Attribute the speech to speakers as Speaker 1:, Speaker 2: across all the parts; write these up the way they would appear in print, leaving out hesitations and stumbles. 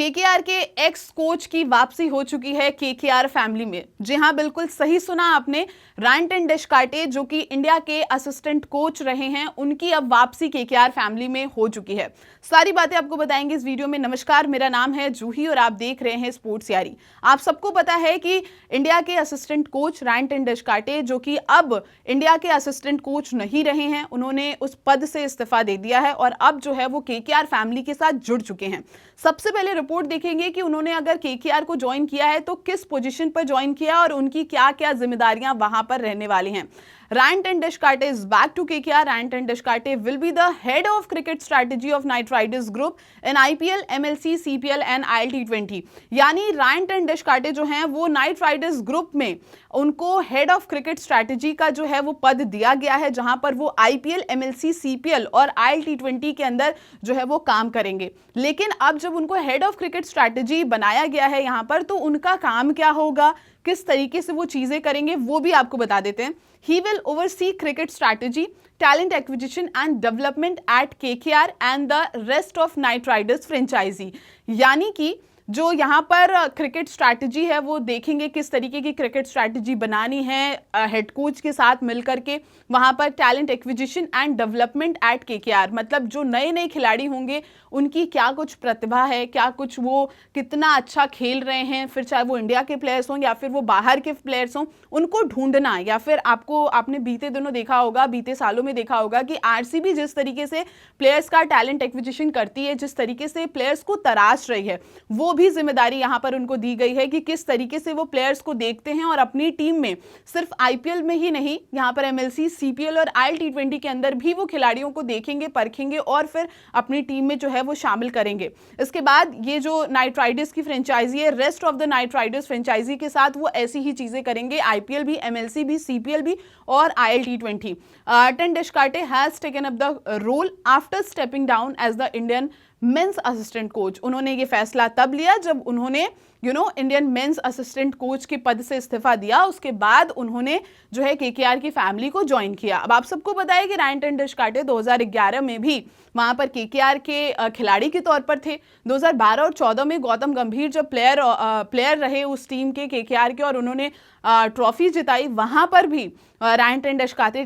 Speaker 1: KKR के x coach की वापसी हो चुकी है केकेआर फैमिली में। जी हां, बिल्कुल सही सुना आपने। रायंटन डेशकार्टे जो कि इंडिया के असिस्टेंट कोच रहे हैं, उनकी अब वापसी केकेआर फैमिली में हो चुकी है। सारी बातें आपको बताएंगे इस वीडियो में। नमस्कार, मेरा नाम है जूही और आप देख रहे हैं स्पोर्ट्स यारी। आप सबको पता है कि इंडिया के असिस्टेंट कोच रायंटन डेशकार्टे जो कि अब इंडिया के असिस्टेंट कोच नहीं रहे हैं, उन्होंने उस पद से इस्तीफा दे दिया है और अब जो है वो केकेआर फैमिली के साथ जुड़ चुके हैं। सबसे पहले रिपोर्ट देखेंगे कि उन्होंने अगर केकेआर को ज्वाइन किया है तो किस पोजीशन पर ज्वाइन किया और उनकी क्या क्या जिम्मेदारियां वहां पर रहने वाली हैं। Ryan Deshkarte is back to KKR. Ryan Deshkarte will be the head of cricket strategy of Knight Riders Group in IPL, MLC, CPL and ILT20। यानी Ryan Deshkarte जो हैं वो नाइट राइडर्स ग्रुप में उनको हेड ऑफ क्रिकेट स्ट्रैटेजी का जो है वो पद दिया गया है, जहां पर वो IPL, MLC, CPL और ILT20 के अंदर जो है वो काम करेंगे। लेकिन अब जब उनको हेड ऑफ क्रिकेट स्ट्रैटेजी बनाया गया है यहाँ पर, तो उनका काम क्या होगा, किस तरीके से वो चीजें करेंगे, वो भी आपको बता देते हैं। He will oversee cricket strategy, talent acquisition and development at KKR and the rest of Knight Riders franchisee। यानी कि जो यहाँ पर क्रिकेट स्ट्रैटेजी है वो देखेंगे, किस तरीके की क्रिकेट स्ट्रैटेजी बनानी है हेड कोच के साथ मिलकर के। वहाँ पर talent acquisition and development at KKR, मतलब जो नए नए खिलाड़ी होंगे उनकी क्या कुछ प्रतिभा है, क्या कुछ वो कितना अच्छा खेल रहे हैं, फिर चाहे वो इंडिया के प्लेयर्स हों या फिर वो बाहर के प्लेयर्स हों, उनको ढूंढना। या फिर आपने बीते दिनों देखा होगा, बीते सालों में देखा होगा कि आरसीबी जिस तरीके से प्लेयर्स का टैलेंट एक्विजिशन करती है, जिस तरीके से प्लेयर्स को तराश रही है, वो भी जिम्मेदारी यहां पर उनको दी गई है कि किस तरीके से वो प्लेयर्स को देखते हैं और अपनी टीम में सिर्फ आईपीएल में ही नहीं, यहां पर एमएलसी, सीपीएल और ILT20 के अंदर भी वो खिलाड़ियों को देखेंगे, परखेंगे और फिर अपनी टीम में जो है वो शामिल करेंगे। इसके बाद ये जो नाइट राइडर्स की फ्रेंचाइजी है, rest of the knight riders franchise के साथ वो ऐसी ही चीजें करेंगे, आईपीएल भी, एमएलसी भी, सीपीएल भी और ILT20। Ryan Deshkarte has taken up the role after stepping down as the Indian men's assistant coach. उन्होंने ये फैसला तब लिया जब उन्होंने इंडियन मेंस असिस्टेंट कोच के पद से इस्तीफा दिया। उसके बाद उन्होंने जो है केकेआर की फैमिली को ज्वाइन किया। अब आप सबको पता है कि रायंटन डेशकार्टे 2011 में भी वहां पर केकेआर के खिलाड़ी के तौर पर थे। 2012 और 14 में गौतम गंभीर जब प्लेयर रहे उस टीम के केकेआर के और उन्होंने ट्रॉफी जिताई, वहां पर भी रायंटन डेशकार्टे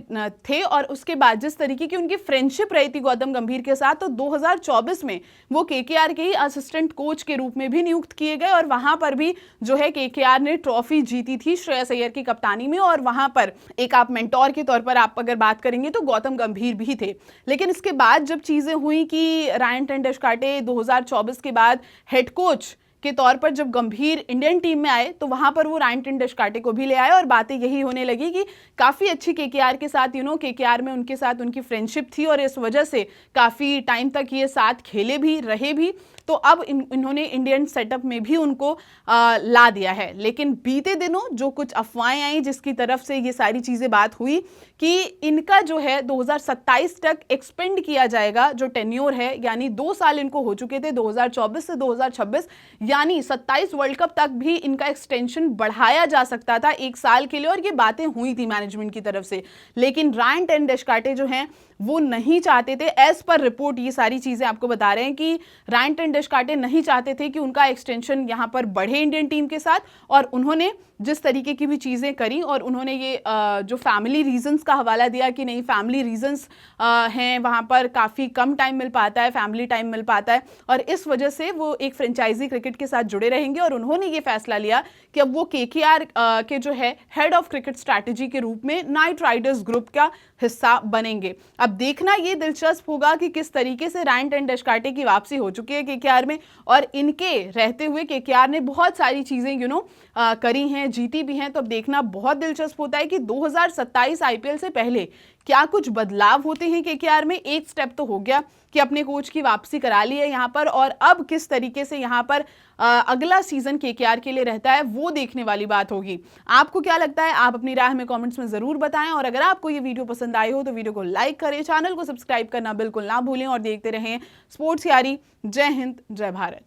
Speaker 1: थे। और उसके बाद जिस तरीके की उनकी फ्रेंडशिप रही थी गौतम गंभीर के साथ, तो 2024 में वो केकेआर के ही असिस्टेंट कोच के रूप में भी नियुक्त किए गए और वहां पर भी जो है केकेआर ने ट्रॉफी जीती थी श्रेयस अय्यर की कप्तानी में। और वहां पर एक आप मेंटोर के तौर पर आप अगर बात करेंगे तो गौतम गंभीर भी थे। लेकिन इसके बाद जब चीजें हुई कि रायंटन डेशकार्टे 2024 के बाद हेड कोच के तौर पर जब गंभीर इंडियन टीम में आए, तो वहां पर वो रायंटन डेशकार्टे को भी ले आए और बातें यही होने लगी कि काफी अच्छी केकेआर के साथ केकेआर में उनके साथ उनकी फ्रेंडशिप थी और इस वजह से काफी टाइम तक ये साथ खेले भी रहे भी। तो अब इन्होंने इंडियन सेटअप में भी उनको ला दिया है। लेकिन बीते दिनों जो कुछ अफवाहें आई जिसकी तरफ से ये सारी चीजें बात हुई कि इनका जो है 2027 तक एक्सपेंड किया जाएगा, जो टेन्योर है, यानी 2 साल इनको हो चुके थे 2024 से 2026, यानी 27 वर्ल्ड कप तक भी इनका एक्सटेंशन बढ़ाया जा सकता था 1 साल के लिए। और ये बातें हुई थी मैनेजमेंट की तरफ से, लेकिन रायंटन डेशकार्टे जो हैं वो नहीं चाहते थे। एज पर रिपोर्ट ये सारी चीजें आपको बता रहे हैं कि रायंटन डेशकार्टे नहीं चाहते थे कि उनका एक्सटेंशन यहां पर बढ़े इंडियन टीम के साथ। और उन्होंने जिस तरीके की भी चीजें करी और उन्होंने ये जो फैमिली रीजंस का हवाला दिया कि नहीं, फैमिली रीजंस हैं, वहां पर काफी कम टाइम मिल पाता है, फैमिली टाइम मिल पाता है और इस वजह से वो एक फ्रेंचाइजी क्रिकेट के साथ जुड़े रहेंगे। और उन्होंने ये फैसला लिया कि अब वो केकेआर के जो है हेड ऑफ क्रिकेट स्ट्रैटेजी के रूप में नाइट राइडर्स ग्रुप का हिस्सा बनेंगे। अब देखना ये दिलचस्प होगा कि किस तरीके से रायंटन डेशकार्टे की वापसी हो चुकी है केकेआर में और इनके रहते हुए केकेआर ने बहुत सारी चीजें करी हैं, जीती भी हैं। तो अब देखना बहुत दिलचस्प होता है कि 2027 आईपीएल से पहले क्या कुछ बदलाव होते हैं केकेआर में। एक स्टेप तो हो गया कि अपने कोच की वापसी करा ली है यहाँ पर, और अब किस तरीके से यहाँ पर अगला सीजन केकेआर के लिए रहता है वो देखने वाली बात होगी। आपको क्या लगता है, आप अपनी राय हमें कमेंट्स में जरूर बताएं। और अगर आपको ये वीडियो पसंद आई हो तो वीडियो को लाइक करें, चैनल को सब्सक्राइब करना बिल्कुल ना भूलें और देखते रहें स्पोर्ट्स यारी। जय हिंद, जय भारत।